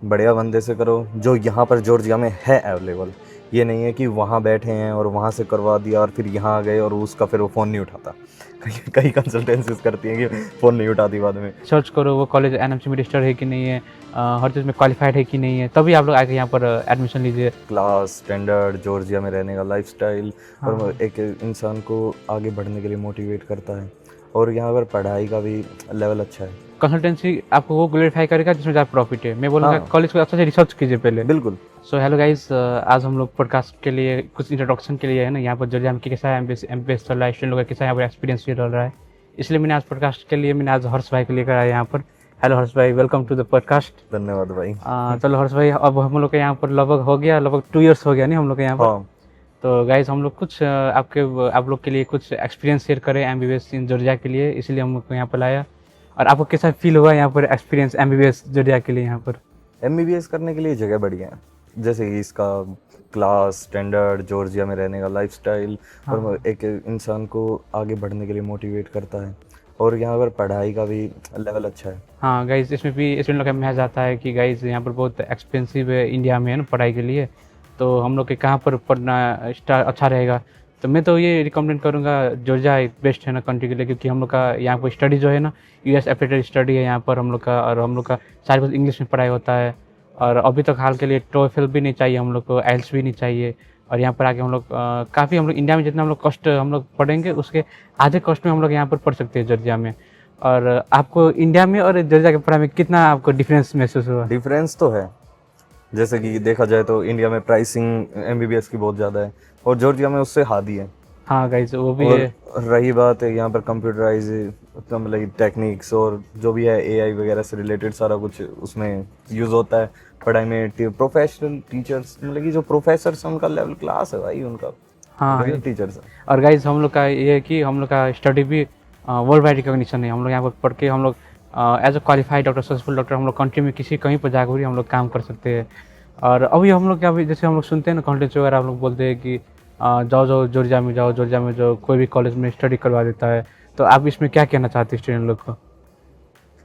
बढ़िया बंदे से करो जो यहाँ पर जॉर्जिया में है अवेलेबल। ये नहीं है कि वहाँ बैठे हैं और वहाँ से करवा दिया और फिर यहाँ आ गए और उसका फिर वो फ़ोन नहीं उठाता। कई कई कंसल्टेंसीज करती हैं कि फ़ोन नहीं उठाती बाद में। सर्च करो वो कॉलेज एनएमसी में रजिस्टर्ड है कि नहीं है, हर चीज़ में क्वालिफाइड है कि नहीं है, तभी आप लोग आके यहाँ पर एडमिशन लीजिए। क्लास स्टैंडर्ड, जॉर्जिया में रहने का लाइफस्टाइल और हाँ। एक इंसान को आगे बढ़ने के लिए मोटिवेट करता है। और यहाँ पर पढ़ाई का भी लेवल अच्छा है। कंसल्टेंसी आपको वो ग्लोरीफाई करेगा जिसमें ज़्यादा प्रॉफिट है। मैं बोलूँगा हाँ कॉलेज को अच्छे से रिसर्च कीजिए पहले। बिल्कुल। सो हेलो गाइस, आज हम लोग पॉडकास्ट के लिए कुछ इंट्रोडक्शन के लिए है ना, यहाँ पर जॉर्जिया में कैसा है एमबीबीएस चल रहा है, स्टूडेंट लोग का कैसा यहाँ पर एक्सपीरियंस चल रहा है, इसलिए मैंने आज पॉडकास्ट के लिए मैंने आज हर्ष भाई को लेकर आया यहाँ पर। हेलो हर्ष भाई, वेलकम टू द पॉडकास्ट। धन्यवाद भाई। चलो हर्ष भाई, अब हम लोग के यहाँ पर लगभग 2 ईयर्स हो गया नहीं हम लोग के यहाँ पर। हाँ तो गाइस हम लोग कुछ आप लोग के लिए कुछ एक्सपीरियंस शेयर करें एमबीबीएस इन जॉर्जिया के लिए, इसलिए हम लोग को यहाँ पर लाया। और आपको कैसा फील हुआ यहाँ पर एक्सपीरियंस एमबीबीएस जॉर्जिया के लिए यहाँ पर? एमबीबीएस करने के लिए जगह बढ़िया है, जैसे कि इसका क्लास स्टैंडर्ड, जॉर्जिया में रहने का लाइफस्टाइल और एक इंसान को आगे बढ़ने के लिए मोटिवेट करता है। और यहाँ पर पढ़ाई का भी लेवल अच्छा है। हाँ गाइज, इसमें भी स्टूडेंट लोग का मैच आता है कि गाइज यहाँ पर बहुत एक्सपेंसिव है इंडिया में है ना पढ़ाई के लिए, तो हम लोग के कहाँ पर पढ़ना अच्छा रहेगा। तो मैं तो ये रिकमेंड करूँगा, जॉर्जिया बेस्ट है ना कंट्री के लिए, क्योंकि हम लोग का यहाँ पर स्टडी जो है ना यूएस एफिलिएटेड स्टडी है यहाँ पर हम लोग का, और हम लोग का सारे कुछ इंग्लिश में पढ़ाई होता है। और अभी तक हाल के लिए टोफेल भी नहीं चाहिए हम लोग को, आइल्स भी नहीं चाहिए। और यहाँ पर आके हम लोग काफ़ी, हम लोग इंडिया में जितना हम लोग कॉस्ट हम लोग पढ़ेंगे उसके आधे कॉस्ट में हम लोग यहाँ पर पढ़ सकते हैं जॉर्जिया में। और आपको इंडिया में और जॉर्जिया के पढ़ाई में कितना आपको डिफरेंस महसूस हुआ? डिफरेंस तो है, जैसे कि देखा जाए तो इंडिया में प्राइसिंग एमबीबीएस की बहुत ज़्यादा है और जॉर्जिया में उससे हादी है। हाँ गाइस, वो भी और है। रही बात है यहाँ पर कंप्यूटराइज मतलब टेक्निक्स और जो भी है एआई वगैरह से रिलेटेड सारा कुछ उसमें यूज़ होता है पढ़ाई में। प्रोफेशनल टीचर्स मतलब कि जो प्रोफेसर्स हैं उनका लेवल क्लास है भाई उनका। हाँ टीचर्स है। और गाइस हम लोग का ये है कि हम लोग का स्टडी भी वर्ल्ड वाइड रिकॉग्निशन है। हम लोग यहाँ पर पढ़ के हम लोग as a qualified doctor, successful doctor हम लोग कंट्री में किसी कहीं पर जाकर भी हम लोग काम कर सकते हैं। और अभी हम लोग क्या, अभी जैसे हम लोग सुनते हैं ना कॉन्टेंट्स वगैरह, हम लोग बोलते हैं कि जाओ जाओ जॉर्जिया में जाओ, जॉर्जिया में जो कोई भी कॉलेज में स्टडी करवा देता है। तो आप इसमें क्या कहना चाहते हैं स्टूडेंट लोग को?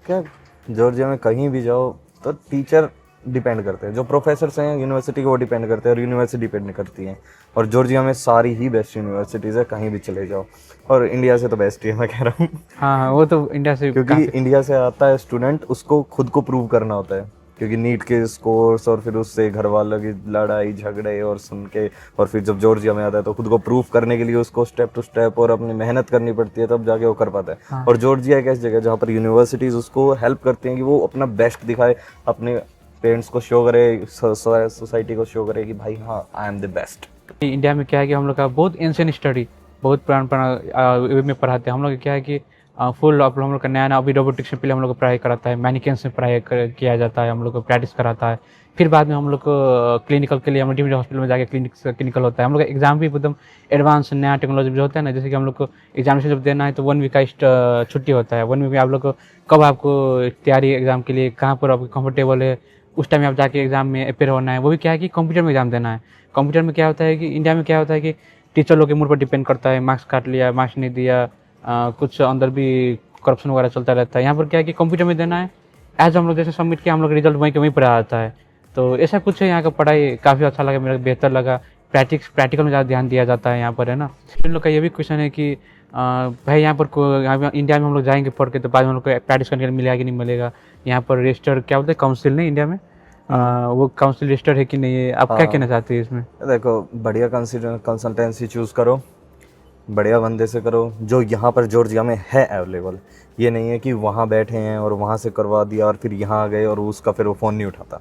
क्या, जॉर्जिया में कहीं भी जाओ तो टीचर डिपेंड करते हैं, जो प्रोफेसर्स हैं यूनिवर्सिटी के वो डिपेंड करते हैं और यूनिवर्सिटी डिपेंड करती हैं। और जॉर्जिया में सारी ही बेस्ट यूनिवर्सिटीज़ है, कहीं भी चले जाओ। और इंडिया से तो बेस्ट ही है मैं कह रहा हूँ। हाँ हाँ, वो तो इंडिया से क्योंकि इंडिया से आता है स्टूडेंट, उसको खुद को प्रूव करना होता है, क्योंकि नीट के स्कोर्स और फिर उससे घर वालों की लड़ाई झगड़े और सुन के, और फिर जब जॉर्जिया में आता है तो खुद को प्रूव करने के लिए उसको स्टेप टू स्टेप और अपनी मेहनत करनी पड़ती है, तब जाके वो कर पाता है। हाँ। और जॉर्जिया एक ऐसी जगह है जहाँ पर यूनिवर्सिटीज़ उसको हेल्प करती हैं कि वो अपना बेस्ट दिखाए, अपने पेरेंट्स को शो करे, सोसाइटी को शो करे कि भाई हाँ I am the best. India में क्या है कि हम लोग का बहुत एंशिएंट स्टडी, बहुत पुराना में पढ़ाते हैं हम लोग। क्या है कि फुल हम लोग का नया अभी रोबोटिक्स में पहले हम लोग को पढ़ाई कराता है, मैनिकेन्स में पढ़ाई किया जाता है, हम लोग को प्रैक्टिस कराता है। फिर बाद में हम लोग को क्लिनिकल के लिए हम लोग हॉस्पिटल में जाके क्लिनिकल होता है। हम लोग का एग्जाम भी एकदम एडवांस नया टेक्नोलॉजी जो होता है ना, जैसे कि हम लोग को एग्जामिनेशन जब देना है तो 1 वीक का छुट्टी होता है। 1 वीक में आप लोग को कब आपको तैयारी एग्जाम के लिए कहाँ पर आपको कंफर्टेबल है उस टाइम में आप जाके एग्जाम में अपेयर होना है। वो भी क्या है कि कंप्यूटर में एग्जाम देना है। कंप्यूटर में क्या होता है कि इंडिया में क्या होता है कि टीचर लोग के मूड पर डिपेंड करता है, मार्क्स काट लिया, मार्क्स नहीं दिया, कुछ अंदर भी करप्शन वगैरह चलता रहता है। यहाँ पर क्या है कि कंप्यूटर में देना है, एज हम लोग जैसे सबमिट किया हम लोग रिजल्ट वहीं के वहीं पर आ जाता है। तो ऐसा कुछ है, यहाँ का पढ़ाई काफ़ी अच्छा लगा, मेरा बेहतर लगा। प्रैक्टिकल में ज़्यादा ध्यान दिया जाता है यहाँ पर, है ना। स्टूडेंट लोग का ये भी क्वेश्चन है कि भाई यहाँ पर इंडिया में हम लोग जाएंगे पढ़ के तो बाद में हम लोग को प्रैक्टिस करने के लिए मिलेगा कि नहीं मिलेगा। यहाँ पर रजिस्टर क्या बोलते हैं, काउंसिल नहीं इंडिया में, वो काउंसिल रजिस्टर है कि नहीं है? आप क्या कहना चाहते हैं इसमें? देखो, बढ़िया कंसल्टेंसी चूज़ करो, बढ़िया बंदे से करो जो यहाँ पर जॉर्जिया में है अवेलेबल। ये नहीं है कि वहाँ बैठे हैं और वहाँ से करवा दिया और फिर यहाँ आ गए और उसका फिर वो फ़ोन नहीं उठाता।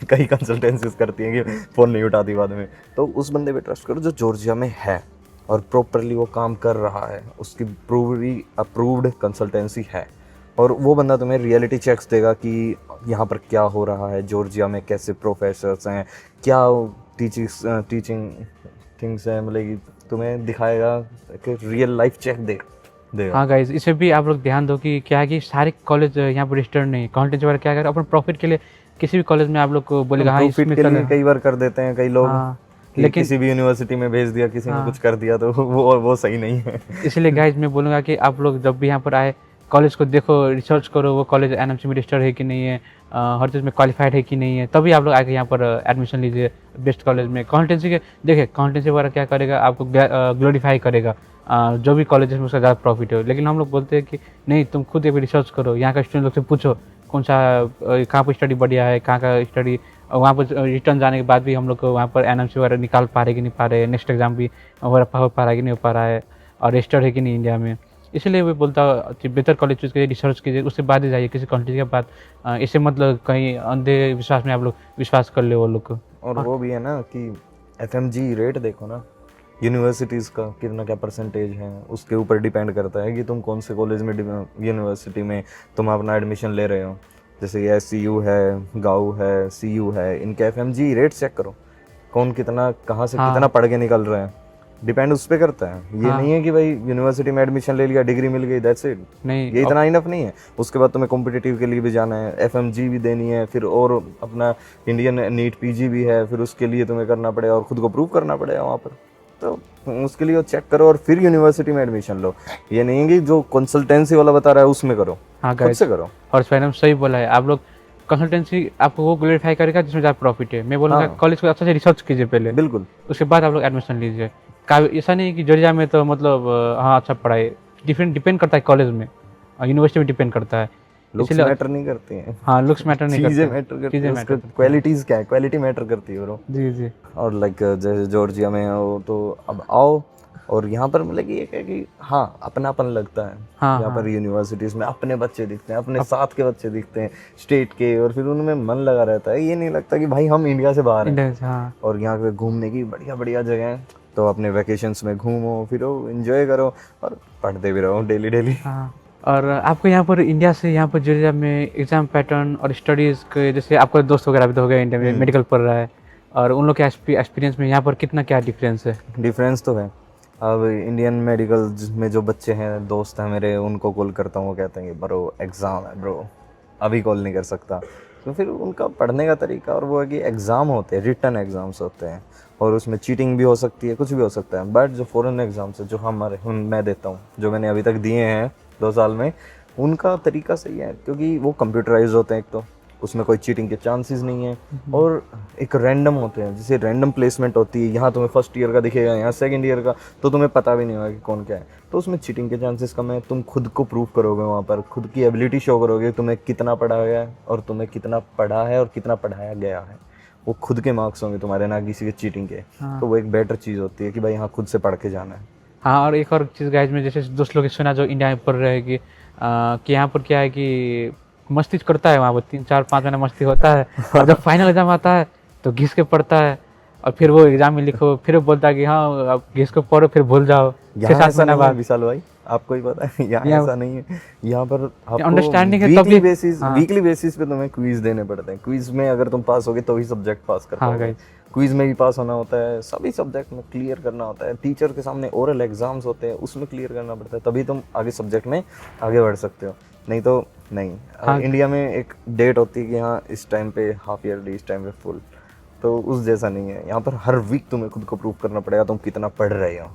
कई कंसल्टेंसीज करती हैं कि फ़ोन नहीं उठाती बाद में। तो उस बंदे पे ट्रस्ट करो जो जॉर्जिया में है और प्रॉपरली वो काम कर रहा है, उसकी अप्रूव्ड कंसल्टेंसी है। और वो बंदा तुम्हें रियलिटी चेक्स देगा कि यहाँ पर क्या हो रहा है, जॉर्जिया में कैसे प्रोफेसर्स हैं, क्या टीचिंग थिंग्स हैं, मतलब कि तुम्हें दिखाएगा कि रियल लाइफ चेक देगा। हाँ गाइज, इसे भी आप लोग ध्यान दो कि क्या है कि सारे कॉलेज यहाँ पर रजिस्टर्ड नहीं, कॉन्टेंट वगैरह क्या कर अपने प्रॉफिट के लिए किसी भी कॉलेज में आप लोग को बोलेगा हाँ प्रॉफिट के लिए कई बार कर देते हैं कई लोग। हाँ, लेकिन किसी भी यूनिवर्सिटी में भेज दिया, किसी ने कुछ कर दिया, तो वो सही नहीं है। इसलिए गाइज मैं बोलूँगा कि आप लोग जब भी यहाँ पर आए कॉलेज को देखो, रिसर्च करो वो कॉलेज एनएमसी में रजिस्टर्ड है कि नहीं है, हर चीज़ में क्वालिफाइड है कि नहीं है, तभी आप लोग आके यहाँ पर एडमिशन लीजिए बेस्ट कॉलेज में। काउंटेंसी के देखिए, काउंटेंसी वगैरह क्या करेगा, आपको ग्लोरीफाई करेगा, जो भी कॉलेज में उसका ज़्यादा प्रॉफिट हो। लेकिन हम लोग बोलते हैं कि नहीं, तुम खुद एक रिसर्च करो, यहाँ का स्टूडेंट लोग से पूछो कौन सा कहाँ पर स्टडी बढ़िया है, कहाँ का स्टडी, वहाँ पर रिटर्न जाने के बाद भी हम लोग को वहाँ पर एनएमसी वगैरह निकाल पा रहे कि नहीं पा रहे, नेक्स्ट एग्जाम भी वगैरह हो पा रहा है कि नहीं हो पा रहा है, और रजिस्टर्ड है कि नहीं इंडिया में। इसलिए वो बोलता हूँ कि बेहतर कॉलेज चूज़ कीजिए, रिसर्च कीजिए, उसके बाद ही जाइए किसी कंट्री के बाद। इससे मतलब कहीं अंधे विश्वास में आप लोग विश्वास कर ले वो लोग को। और वो भी है ना कि एफएमजी रेट देखो ना, यूनिवर्सिटीज़ का कितना क्या परसेंटेज है, उसके ऊपर डिपेंड करता है कि तुम कौन से कॉलेज में यूनिवर्सिटी में तुम अपना एडमिशन ले रहे हो। जैसे ये SCU है, गाऊ है, CU है, इनके एफएमजी रेट चेक करो, कौन कितना कहाँ से कितना पढ़ के निकल रहे हैं, डिपेंड उस पर करता है। ये नहीं है कि भाई यूनिवर्सिटी में एडमिशन ले लिया, डिग्री मिल गई, दैट्स इट, नहीं, ये इतना इनफ नहीं है। उसके बाद तुम्हें कॉम्पिटिटिव के लिए भी जाना है, एफएमजी भी देनी है, फिर और अपना इंडियन नीट PG भी है, फिर उसके लिए तुम्हें करना पड़ेगा और खुद को प्रूव करना पड़ेगा वहाँ पर। तो उसके लिए चेक करो और फिर यूनिवर्सिटी में एडमिशन लो। ये नहीं है कि जो कंसल्टेंसी वाला बता रहा है उसमें करो, हाँ खुद से करो। और मैडम सही बोला है, आप लोग कंसल्टेंसी आपको वो ग्लोरीफाई करेगा जिसमें ज़्यादा प्रॉफिट है। मैं बोलूँगा कॉलेज को अच्छा से रिसर्च कीजिए पहले, बिल्कुल, उसके बाद आप लोग एडमिशन लीजिए। ऐसा नहीं है कि जॉर्जिया में तो मतलब हाँ अच्छा पढ़ाई, डिपेंड करता है कॉलेज में, यूनिवर्सिटी में डिपेंड करता है। लुक्स मैटर नहीं करती हैं। हाँ, लुक्स मैटर नहीं करते, चीज़ें मैटर करती हैं, उसका क्वालिटीज़ क्या है, क्वालिटी मैटर करती है ब्रो। जी जी। और लाइक जैसे जॉर्जिया में हो तो अब आओ, और यहाँ पर मतलब कि एक है कि हाँ अपनापन लगता है। हाँ, यहाँ पर यूनिवर्सिटीज़ में अपने बच्चे दिखते हैं, अपने साथ के बच्चे दिखते हैं स्टेट के, और फिर उनमें मन लगा रहता है। ये नहीं लगता कि भाई हम इंडिया से बाहर हैं। हाँ। और यहाँ पे घूमने की बढ़िया बढ़िया जगह हैं, तो अपने वैकेशंस में घूमो फिरो, एंजॉय करो और पढ़ते भी रहो डेली डेली। हाँ, और आपको यहाँ पर इंडिया से यहाँ पर जॉर्जिया में एग्जाम पैटर्न और स्टडीज़ के, जैसे आपका दोस्त वगैरह भी तो हो गया इंडिया में मेडिकल पढ़ रहा है, और उन लोग के एक्सपीरियंस में यहाँ पर कितना क्या डिफरेंस है? डिफरेंस तो है। अब इंडियन मेडिकल में जो बच्चे हैं, दोस्त हैं मेरे, उनको कॉल करता हूँ, वो कहते हैं कि ब्रो एग्ज़ाम है ब्रो, अभी कॉल नहीं कर सकता। तो फिर उनका पढ़ने का तरीका और वो है कि एग्ज़ाम होते हैं, रिटन एग्ज़ाम्स होते हैं, और उसमें चीटिंग भी हो सकती है, कुछ भी हो सकता है। बट जो फॉरेन एग्ज़ाम्स है, जो मैं देता हूँ, जो मैंने अभी तक दिए हैं 2 साल में, उनका तरीका सही है, क्योंकि वो कंप्यूटराइज होते हैं, एक तो उसमें कोई चीटिंग के चांसेस नहीं है, और एक रैंडम होते हैं, जैसे रैंडम प्लेसमेंट होती है। यहाँ तुम्हें फर्स्ट ईयर का दिखेगा, यहाँ सेकंड ईयर का, तो तुम्हें पता भी नहीं होगा कि कौन क्या है, तो उसमें चीटिंग के चांसेस कम है। तुम खुद को प्रूव करोगे वहाँ पर, खुद की एबिलिटी शो करोगे, तुम्हें कितना पढ़ा गया है और तुम्हें कितना पढ़ा है और कितना पढ़ाया गया है, वो खुद के मार्क्स होंगे तुम्हारे, ना किसी के चीटिंग के। तो वो एक बेटर चीज़ होती है कि भाई हाँ खुद से पढ़ के जाना है। हाँ, और एक और चीज़ गाइज में, जैसे दोस्त लोग ने सुना जो इंडिया में पढ़ रहे हैं कि यहाँ पर क्या है कि मस्ती करता है, वहाँ पर 3-4-5 महीना मस्ती होता है, और जब फाइनल एग्जाम आता है तो घिस के पढ़ता है, और फिर वो एग्जाम में लिखो, फिर वो बोलता है कि हाँ अब घिस के पढ़ो फिर भूल जाओ। यहाँ ऐसा नहीं है विशाल भाई, आपको ही पता है, यहाँ ऐसा नहीं है। यहाँ पर आपको अंडरस्टैंडिंग है, वीकली बेसिस पे तुम्हें क्विज देने पड़ते हैं। क्विज में अगर तुम पास होगे तो ही सब्जेक्ट पास कर पाओगे। क्विज में भी पास होना होता है, सभी सब्जेक्ट में क्लियर करना होता है। टीचर के सामने ओरल एग्जाम्स होते हैं, उसमें क्लियर करना पड़ता है, तभी तुम आगे सब्जेक्ट में आगे बढ़ सकते हो, नहीं तो नहीं। इंडिया में एक डेट होती है कि हाँ इस टाइम पे हाफ ईयरली, इस टाइम पे फुल, तो उस जैसा नहीं है। यहाँ पर हर वीक तुम्हें खुद को प्रूव करना पड़ेगा तुम कितना पढ़ रहे हो।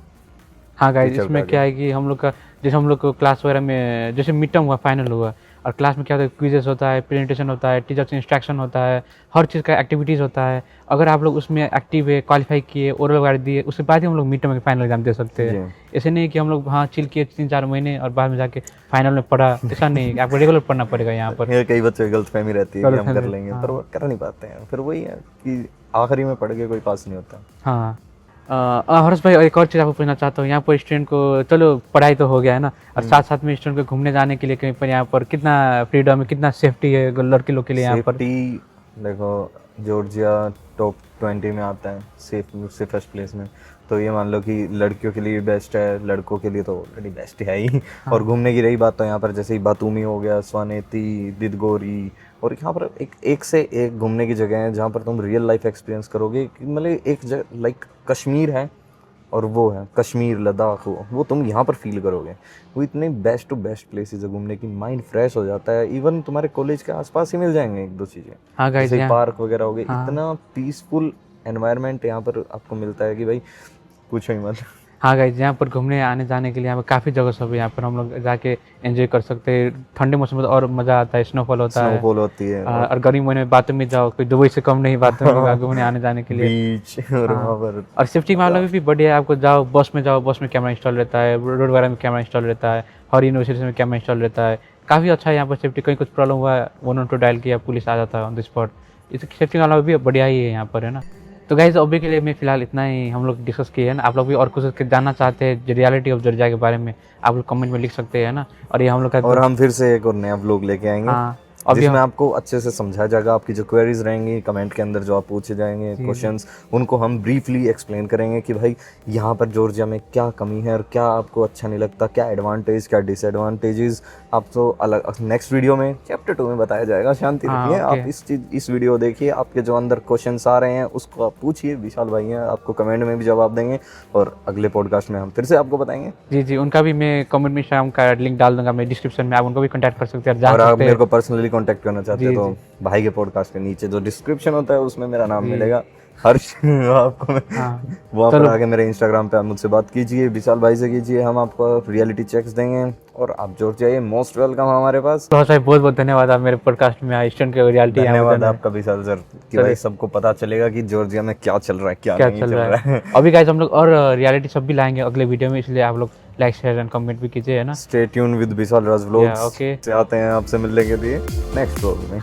हाँ गाइस, इसमें क्या है कि हम लोग का, जैसे हम लोग को क्लास वगैरह में जैसे मिड टर्म हुआ, फाइनल हुआ, और क्लास में क्या होता है, क्विजेस होता है, प्रेजेंटेशन होता है, टीचर से इंस्ट्रक्शन होता है, हर चीज़ का एक्टिविटीज़ होता है। अगर आप लोग उसमें एक्टिव है, क्वालिफाई किए, ओरल वगैरह दिए, उसके बाद ही हम लोग मिड टर्म के फाइनल एग्जाम दे सकते हैं। ऐसे नहीं कि हम लोग हाँ चिल किए 3-4 महीने और बाद में जाके फाइनल में पढ़ा, ऐसा नहीं, आपको रेगुलर पढ़ना पड़ेगा यहाँ पर। कई बच्चों की गलतफहमी रहती है कि हम कर लेंगे, पर वो कर नहीं पाते हैं। फिर वही है कि आखिरी में पढ़ के कोई पास नहीं होता। हाँ, हर्ष भाई, एक और चीज़ आपको पूछना चाहता हूँ। यहाँ पर स्टूडेंट को, चलो पढ़ाई तो हो गया है ना, और साथ साथ में स्टूडेंट को घूमने जाने के लिए कहीं पर यहाँ पर कितना फ्रीडम है, कितना सेफ्टी है लड़के लोग के लिए यहाँ पर? देखो, जॉर्जिया टॉप 20 में आता है सेफेस्ट प्लेस में, तो ये मान लो कि लड़कियों के लिए बेस्ट है, लड़कों के लिए तो ऑलरेडी बेस्ट है ही। और घूमने की रही बात, तो यहाँ पर जैसे ही बातूमी हो गया, स्वानेती, दिदगोरी, और यहाँ पर एक से एक घूमने की जगह है जहाँ पर तुम रियल लाइफ एक्सपीरियंस करोगे। मतलब एक जगह लाइक कश्मीर है, और वो है कश्मीर, लद्दाख, वो तुम यहाँ पर फील करोगे। वो इतने बेस्ट टू बेस्ट प्लेसेस है घूमने की, माइंड फ्रेश हो जाता है। इवन तुम्हारे कॉलेज के आसपास ही मिल जाएंगे 1-2 चीज़ें। हाँ गाइस, जैसे पार्क वगैरह हो गए, इतना पीसफुल एनवायरनमेंट यहाँ पर आपको मिलता है कि भाई पूछो ही मत। हाँ गाइज, यहाँ पर घूमने आने जाने के लिए यहाँ पर काफ़ी जगह सब है। यहाँ पर हम लोग जाके एंजॉय कर सकते हैं। ठंडे मौसम में तो और मज़ा आता है, स्नोफॉल होता है। स्नोफॉल होती है और गर्मी महीने में बातों में जाओ, कोई दुबई से कम नहीं बातों में घूमने आने जाने के लिए। बीच और हाँ। वहाँ पर और सेफ्टी मामला में भी बढ़िया है। आपको जाओ बस में कैमरा इंस्टॉल रहता है, रोड वगैरह में कैमरा इंस्टॉल रहता है, हर यूनिवर्सिटी में कैमरा इंस्टॉल रहता है। काफ़ी अच्छा है यहाँ पर सेफ्टी। कहीं कुछ प्रॉब्लम हुआ है 112 डायल किया, पुलिस आ जाता है ऑन द स्पॉट। इस सेफ्टी मामला भी बढ़िया ही है यहाँ पर, है ना। तो गाइज अभी के लिए मैं फिलहाल इतना ही हम लोग डिस्कस किए हैं ना। आप लोग भी और कुछ जानना चाहते हैं रियलिटी ऑफ जॉर्जिया के बारे में, आप लोग कमेंट में लिख सकते हैं ना। और ये हम लोग का और हम फिर से एक और नया व्लॉग लेके आएंगे। हाँ, अभी जिसमें हम आपको अच्छे से समझाया जाएगा। आपकी जो क्वेरीज रहेंगी कमेंट के अंदर जो आप पूछे जाएंगे क्वेश्चंस, उनको हम ब्रीफली एक्सप्लेन करेंगे कि भाई यहाँ पर जॉर्जिया में क्या कमी है और क्या आपको अच्छा नहीं लगता, क्या एडवांटेज क्या डिसएडवांटेजेस आपको अलग नेक्स्ट वीडियो में चैप्टर 2 में बताया जाएगा। शांति रखिए, आप इस वीडियो देखिए। आपके जो अंदर क्वेश्चंस आ रहे हैं उसको आप पूछिए, विशाल भाई हैं आपको कमेंट में भी जवाब देंगे और अगले पॉडकास्ट में हम फिर से आपको बताएंगे। जी जी, उनका भी मैं कमेंट में शाम का लिंक डाल दूंगा मैं डिस्क्रिप्शन में, आप उनको भी कांटेक्ट कर सकते हैं। और आप मेरे को पर्सनली कांटेक्ट करना चाहते हैं तो भाई के पॉडकास्ट के नीचे जो डिस्क्रिप्शन होता है उसमें मेरा नाम मिलेगा हर्ष। आपको वहाँ पर आके मेरे इंस्टाग्राम पे आप मुझसे बात कीजिए, विशाल भाई से कीजिए, हम आपको रियलिटी चेक्स देंगे और आप जॉर्जिया आइए, मोस्ट वेलकम हमारे पास। तो साहब बहुत बहुत धन्यवाद, आप मेरे पॉडकास्ट में आए, ईस्टर्न के रियलिटी। धन्यवाद आपका विशाल सर कि भाई सबको पता चलेगा कि जॉर्जिया में क्या चल रहा है क्या नहीं चल रहा है। अभी गाइस हम लोग और रियलिटी सब भी लाएंगे अगले वीडियो में, इसलिए आप लोग लाइक शेयर एंड कमेंट भी कीजिए, है ना। Stay tune with Vishal Raj vlogs. Okay, आते हैं आपसे मिलने के लिए नेक्स्ट व्लॉग में।